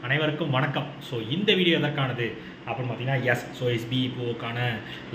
அனைவருக்கும் வணக்கம். ஸோ இந்த வீடியோ எதற்கானது அப்படின்னு பார்த்தீங்கன்னா எஸ்பிஇபிஓக்கான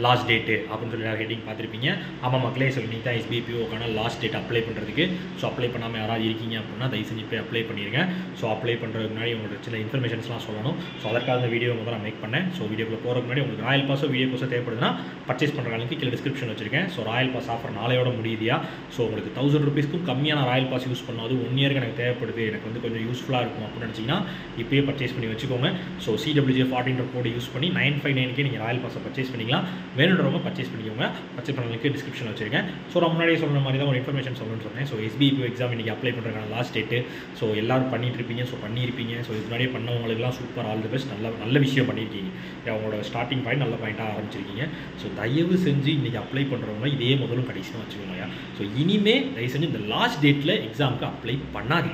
லாஸ்ட் டேட்டு அப்படின்னு சொல்லி ஹெட்டிங் பார்த்துருப்பீங்க. ஆமாம் மக்களே, ஸோ இன்றைக்கி தான் எஸ்பிஇபிஓக்கான லாஸ்ட் டேட் அப்ளை பண்ணுறதுக்கு. ஸோ அப்ளை பண்ணாமல் யாராவது இருக்கீங்க அப்படின்னா தயவு செஞ்சு போய் அப்ளை பண்ணிடுங்க. ஸோ அப்ளை பண்ணுறதுக்கு முன்னாடி உங்களோட சில இன்ஃபர்மேஷன்ஸ்லாம் சொல்லணும். ஸோ அதற்காக இந்த வீடியோ முதல்ல நான் மேக் பண்ணேன். ஸோ வீடியோக்குள்ள போகிறதுக்கு முன்னாடி உங்களுக்கு ராயல் பாஸோ வீடியோ பாஸோ தேவைப்படுதுன்னா பர்ச்சேஸ் பண்ணுறதுக்கு கீழே டிஸ்கிரிப்ஷன் வச்சிருக்கேன். ஸோ ராயல் பாஸ் ஆஃபர் நாளையோட முடியுதியா. ஸோ உங்களுக்கு 1000 ரூபீஸ்க்கும் கம்மியான ராயல் பாஸ் யூஸ் பண்ணாது 1 இயருக்கு எனக்கு தேவைப்படுது, எனக்கு வந்து கொஞ்சம் யூஸ்ஃபுல்லாக இருக்கும் அப்படின்னு நினச்சிங்கன்னா இப்போயே பர்ச்சேஸ் பண்ணி வச்சுக்கோங்க. ஸோ CWJ14 கோடு யூஸ் பண்ணி 959க்கு நீங்கள் ராயல் பாஸை பர்ச்சேஸ் பண்ணிக்கலாம். வேணுன்றவங்க பர்ச்சேஸ் பண்ணிக்கோங்க. பர்ச்சேஸ் பண்ணுறதுக்கு டிஸ்கிரிப்ஷன் வச்சிருக்கேன். ஸோ நான் முன்னாடியே சொன்ன மாதிரி தான் ஒரு இன்ஃபர்மேஷன் சொல்லணும்னு சொன்னேன். ஸோ எஸ்பிஇபிஓ எக்ஸாம் இன்றைக்கி அப்ளை பண்ணுறதுக்கான லாஸ்ட் டேட்டு. ஸோ எல்லோரும் பண்ணிட்டுருப்பீங்க. ஸோ பண்ணியிருப்பீங்க. ஸோ இது முன்னாடியே பண்ணவங்களுக்குலாம் சூப்பர், ஆல் தி பெஸ்ட். நல்ல விஷயம் பண்ணியிருக்கீங்க. அவங்களோட ஸ்டார்டிங் பாயிண்ட் நல்ல பாயிண்ட்டாக ஆரம்பிச்சிருக்கீங்க. ஸோ தயவு செஞ்சு இன்றைக்கி அப்ளை பண்ணுறவங்க இதே முதலும் கடைசியாக வச்சுக்கோங்க. ஸோ இனிமேல் தயவு செஞ்சு இந்த லாஸ்ட் டேட்டில் எக்ஸாமுக்கு அப்ளை பண்ணாது.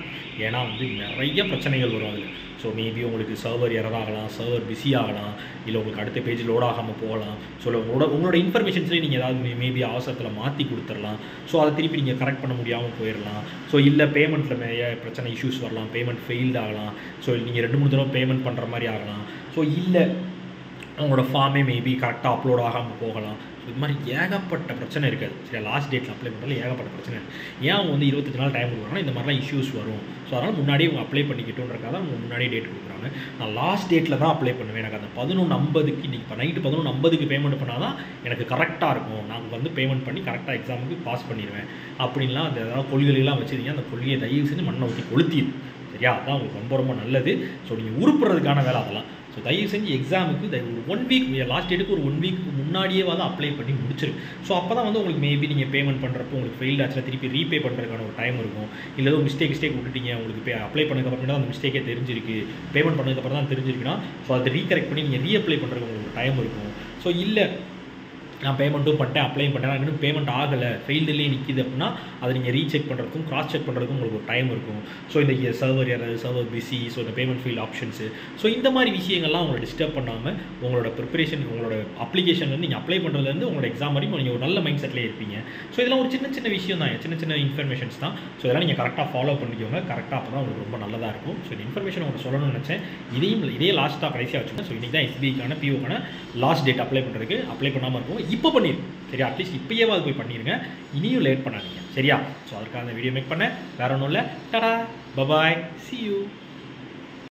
ஏன்னா வந்து நிறைய பிரச்சனைகள் வரும் அதில். ஸோ மேபி உங்களுக்கு சர்வர் எரர் ஆகலாம், சர்வர் பிஸி ஆகலாம், இல்லை உங்களுக்கு அடுத்த பேஜ் லோட் ஆகாமல் போகலாம். ஸோ உங்களோட இன்ஃபர்மேஷன்ஸ்லேயே நீங்கள் ஏதாவது மேபி அவசரத்தில் மாற்றி கொடுத்துடலாம். ஸோ அதை திருப்பி நீங்கள் கரெக்ட் பண்ண முடியாமல் போயிடலாம். ஸோ இல்லை பேமெண்ட்டில் நிறைய பிரச்சனை இஷ்யூஸ் வரலாம், பேமெண்ட் ஃபெயில்டு ஆகலாம். ஸோ நீங்கள் 2-3 தடவை பேமெண்ட் பண்ணுற மாதிரி ஆகலாம். ஸோ இல்லை உங்களோட ஃபார்மே மேபி கரெக்டாக அப்லோட் ஆகாமல் போகலாம். ஸோ இது மாதிரி ஏகப்பட்ட பிரச்சனை இருக்காது. சரி, லாஸ்ட் டேட்டில் அப்ளை பண்ணுறதுல ஏகப்பட்ட பிரச்சனை இருக்குது. ஏன் அவங்க வந்து 25 நாள் டைம் கொடுக்குறாங்கன்னா இந்த மாதிரிலாம் இஷ்யூஸ் வரும். ஸோ அதனால் முன்னாடியே அவங்க அப்ளை பண்ணிக்கிட்டோன்றக்காக அவங்க முன்னாடியே டேட் கொடுக்குறாங்க. நான் லாஸ்ட் டேட்டில் தான் அப்ளை பண்ணுவேன். எனக்கு அந்த 11:50க்கு இன்றைக்கி இப்போ நைட்டு 11:50க்கு பேமெண்ட் பண்ணால் தான் எனக்கு கரெக்டாக இருக்கும். நாங்கள் வந்து பேமெண்ட் பண்ணி கரெக்டாக எக்ஸாமுக்கு பாஸ் பண்ணிடுவேன் அப்படின்லாம் அந்த ஏதாவது கொள்கைகள்லாம் வச்சுருந்தீங்க. அந்த கொள்கையை தயவு செஞ்சு மண்ணை ஊற்றி கொளுத்திடு. சரியா? அதுதான் உங்களுக்கு ரொம்ப ரொம்ப நல்லது. ஸோ நீங்கள் உருப்புறதுக்கான வேலை அதெல்லாம். ஸோ தயவு செஞ்சு எக்ஸாமுக்கு ஒரு 1 வீக் லாஸ்ட் டேட்டுக்கு ஒரு 1 வீக்கு முன்னாடியே வந்து அப்ளை பண்ணி முடிச்சிருக்கு. ஸோ அப்போ தான் வந்து உங்களுக்கு மேபி நீங்கள் பேமெண்ட் பண்ணுறப்போ உங்களுக்கு ஃபெயில் ஆச்சுன்னா திருப்பி ரீபே பண்ணுறதுக்கான ஒரு டைம் இருக்கும். இல்லை ஏதோ மிஸ்டேக் விட்டுட்டீங்க, உங்களுக்கு அப்ளை பண்ணதுக்கப்புறம் தான் அந்த மிஸ்டேக்கே தெரிஞ்சிருக்கு, பேமெண்ட் பண்ணதுக்கப்புறம் தான் தெரிஞ்சிருக்குன்னா ஸோ அதை ரீகரெக்ட் பண்ணி நீங்கள் ரீஅப்ளை பண்ணுறதுக்கு உங்களுக்கு ஒரு டைம் இருக்கும். ஸோ இல்லை நான் பேமெண்ட்டும் பண்ணிட்டேன், அப்ளையும் பண்ணிட்டேன், இன்னும் பேமெண்ட் ஆகலை, ஃபெயில்டுலேயே நிற்கிது அப்படின்னா அதை நீங்கள் ரீசெக் பண்ணுறதுக்கும் கிராஸ் செக் பண்ணுறதுக்கும் உங்களுக்கு ஒரு டைம் இருக்கும். ஸோ இந்த server error, server busy, so இந்த பேமெண்ட் ஃபீல்ட் ஆப்ஷன்ஸு, ஸோ இந்த மாதிரி விஷயங்கள்லாம் உங்களை டிஸ்டர்ப் பண்ணாமல் உங்களோட ப்ரிப்பரேஷன், உங்களோட அப்ளிகேஷன்லேருந்து நீங்கள் அப்ளை பண்ணுறதுலேருந்து உங்களோட எக்ஸாம் வரைக்கும் நீங்கள் ஒரு நல்ல மைண்ட் செட்லேயே இருப்பீங்க. ஸோ இதெல்லாம் ஒரு சின்ன விஷயம் தான், சின்ன இன்ஃபர்மேஷன்ஸ் தான். ஸோ இதெல்லாம் நீங்கள் கரெக்டாக ஃபாலோ பண்ணிக்கோங்க. கரெக்டாக அப்போ தான் உங்களுக்கு ரொம்ப நல்லதாக இருக்கும். ஸோ இந்த இன்ஃபர்மேஷன் உங்களுக்கு சொல்லணும்னு நினச்சேன். இதே லாஸ்ட்டாக கடைசியாக வச்சுக்கோங்க. ஸோ இன்றைக்கி தான் எஸ்பிஐக்கான பிஓக்கான லாஸ்ட் டேட் அப்ளை பண்ணுறதுக்கு. அப்ளை பண்ணாமல் இருக்கும், இப்போ பண்ணிடுங்க. சரியா? அட்லீஸ்ட் இப்போயேவாது போய் பண்ணிடுங்க. இனியும் லேட் பண்ணாதீங்க. சரியா? ஸோ அதற்காக அந்த வீடியோ மேக் பண்ணேன். வேறு ஒன்றும் இல்லை. Tata, bye bye, see you.